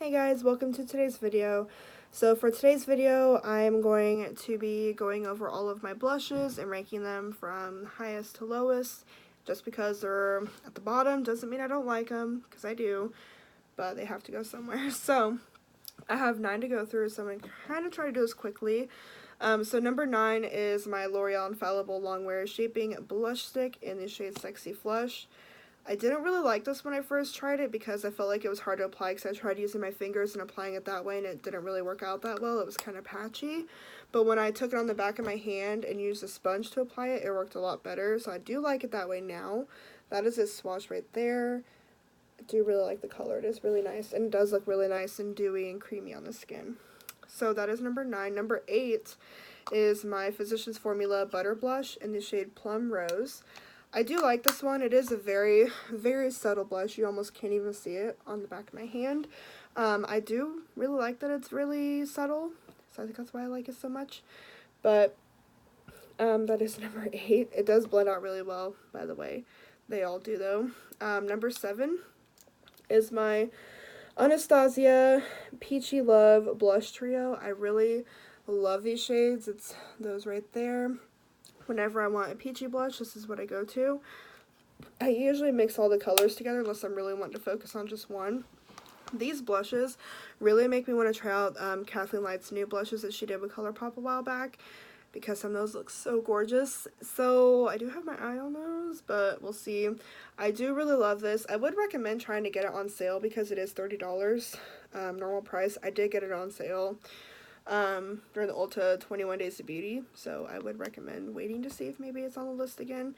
Hey guys, welcome to today's video. So for today's video, I'm going to be going over all of my blushes and ranking them from highest to lowest. Just because they're at the bottom doesn't mean I don't like them, because I do, but they have to go somewhere. So I have 9 to go through, so I'm going to kind of try to do this quickly. So number 9 is my L'Oreal Infallible Longwear Shaping Blush Stick in the shade Sexy Flush. I didn't really like this when I first tried it because I felt like it was hard to apply because I tried using my fingers and applying it that way and it didn't really work out that well. It was kind of patchy. But when I took it on the back of my hand and used a sponge to apply it, it worked a lot better. So I do like it that way now. That is its swatch right there. I do really like the color. It is really nice and it does look really nice and dewy and creamy on the skin. So that is number 9. Number 8 is my Physicians Formula Butter Blush in the shade Plum Rose. I do like this one. It is a very, very subtle blush. You almost can't even see it on the back of my hand. I do really like that it's really subtle, so I think that's why I like it so much. But that is number 8. It does blend out really well, by the way. They all do, though. Number 7 is my Anastasia Peachy Love Blush Trio. I really love these shades. It's those right there. Whenever I want a peachy blush, this is what I go to. I usually mix all the colors together unless I'm really wanting to focus on just one. These blushes really make me want to try out Kathleen Light's new blushes that she did with ColourPop a while back because some of those look so gorgeous. So I do have my eye on those, but we'll see. I do really love this. I would recommend trying to get it on sale because it is $30 normal price. I did get it on sale during the Ulta 21 Days of Beauty, so I would recommend waiting to see if maybe it's on the list again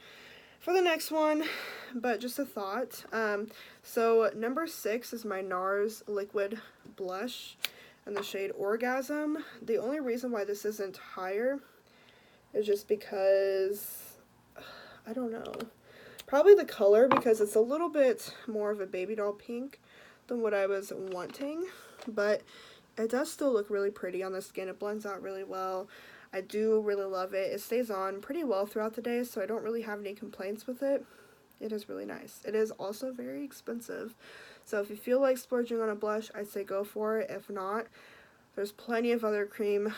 for the next one, but just a thought. So number 6 is my NARS Liquid Blush in the shade Orgasm. The only reason why this isn't higher is just because, I don't know, probably the color, because it's a little bit more of a baby doll pink than what I was wanting, but it does still look really pretty on the skin. It blends out really well. I do really love it. It stays on pretty well throughout the day, so I don't really have any complaints with it. It is really nice. It is also very expensive. So if you feel like splurging on a blush, I'd say go for it. If not, there's plenty of other cream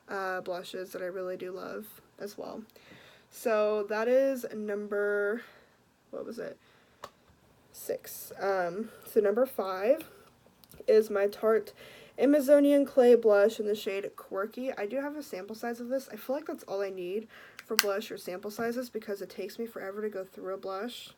blushes that I really do love as well. So that is number, what was it? 6. So number 5 is my Tarte Amazonian Clay Blush in the shade Quirky. I do have a sample size of this. I feel like that's all I need for blush or sample sizes because it takes me forever to go through a blush.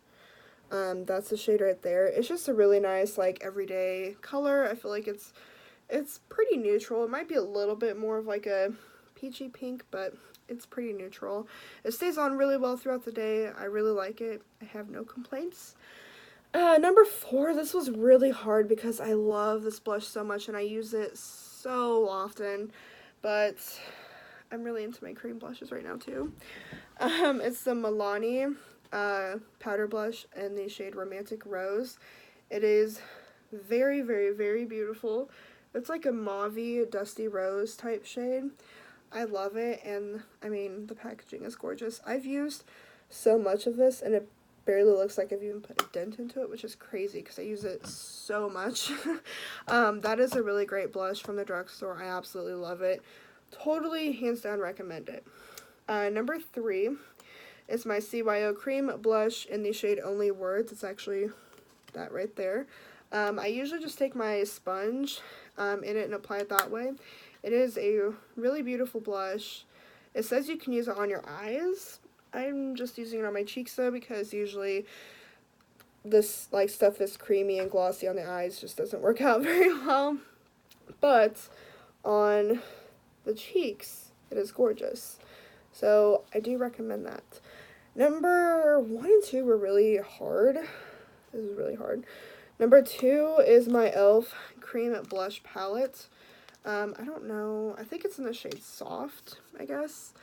That's the shade right there. It's just a really nice, like, everyday color. I feel like it's pretty neutral. It might be a little bit more of like a peachy pink, but it's pretty neutral. It stays on really well throughout the day. I really like it. I have no complaints. Number 4, this was really hard because I love this blush so much and I use it so often, but I'm really into my cream blushes right now too. It's the Milani powder blush in the shade Romantic Rose. It is very, very, very beautiful. It's like a mauve-y, dusty rose type shade. I love it, and I mean, the packaging is gorgeous. I've used so much of this and it barely looks like I've even put a dent into it, which is crazy because I use it so much. That is a really great blush from the drugstore. I absolutely love it. Totally, hands down, recommend it. Number 3 is my CYO Cream Blush in the shade Only Words. It's actually that right there. I usually just take my sponge in it and apply it that way. It is a really beautiful blush. It says you can use it on your eyes. I'm just using it on my cheeks though because usually this like stuff is creamy and glossy on the eyes just doesn't work out very well. But on the cheeks, it is gorgeous. So I do recommend that. Number 1 and 2 were really hard. This is really hard. Number 2 is my e.l.f. Cream Blush Palette. I don't know. I think it's in the shade Soft, I guess.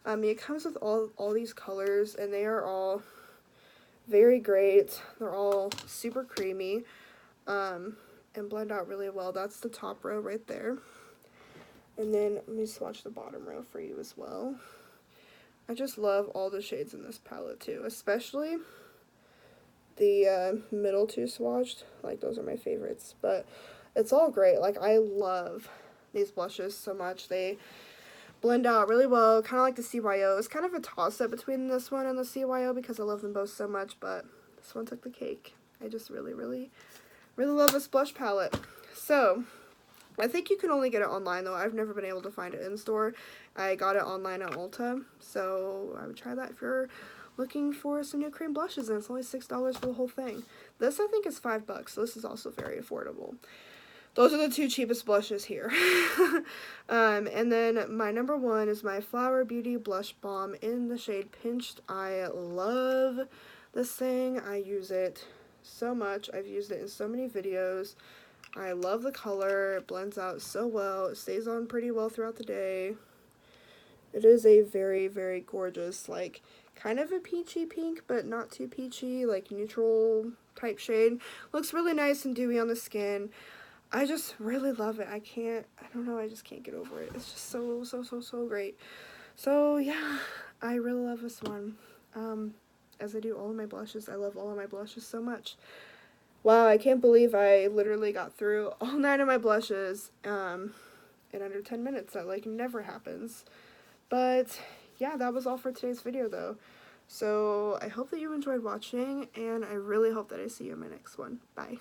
It comes with all these colors, and they are all very great. They're all super creamy, and blend out really well. That's the top row right there. And then let me swatch the bottom row for you as well. I just love all the shades in this palette too, especially the middle two swatched. Like, those are my favorites. But it's all great. Like, I love these blushes so much. They blend out really well, kind of like the CYO. It's kind of a toss-up between this one and the CYO because I love them both so much, but this one took the cake. I just really, really, really love this blush palette. So, I think you can only get it online, though. I've never been able to find it in store. I got it online at Ulta, so I would try that if you're looking for some new cream blushes, and it's only $6 for the whole thing. This, I think, is $5, so this is also very affordable. Those are the two cheapest blushes here. And then my number one is my Flower Beauty Blush Balm in the shade Pinched. I love this thing. I use it so much. I've used it in so many videos. I love the color. It blends out so well. It stays on pretty well throughout the day. It is a very, very gorgeous, like, kind of a peachy pink, but not too peachy, like neutral type shade. Looks really nice and dewy on the skin. I just really love it. I don't know, I just can't get over it. It's just so, so, so, so great. So, yeah, I really love this one. As I do all of my blushes. I love all of my blushes so much. Wow, I can't believe I literally got through all 9 of my blushes, in under 10 minutes. That, like, never happens. But, yeah, that was all for today's video, though. So, I hope that you enjoyed watching, and I really hope that I see you in my next one. Bye.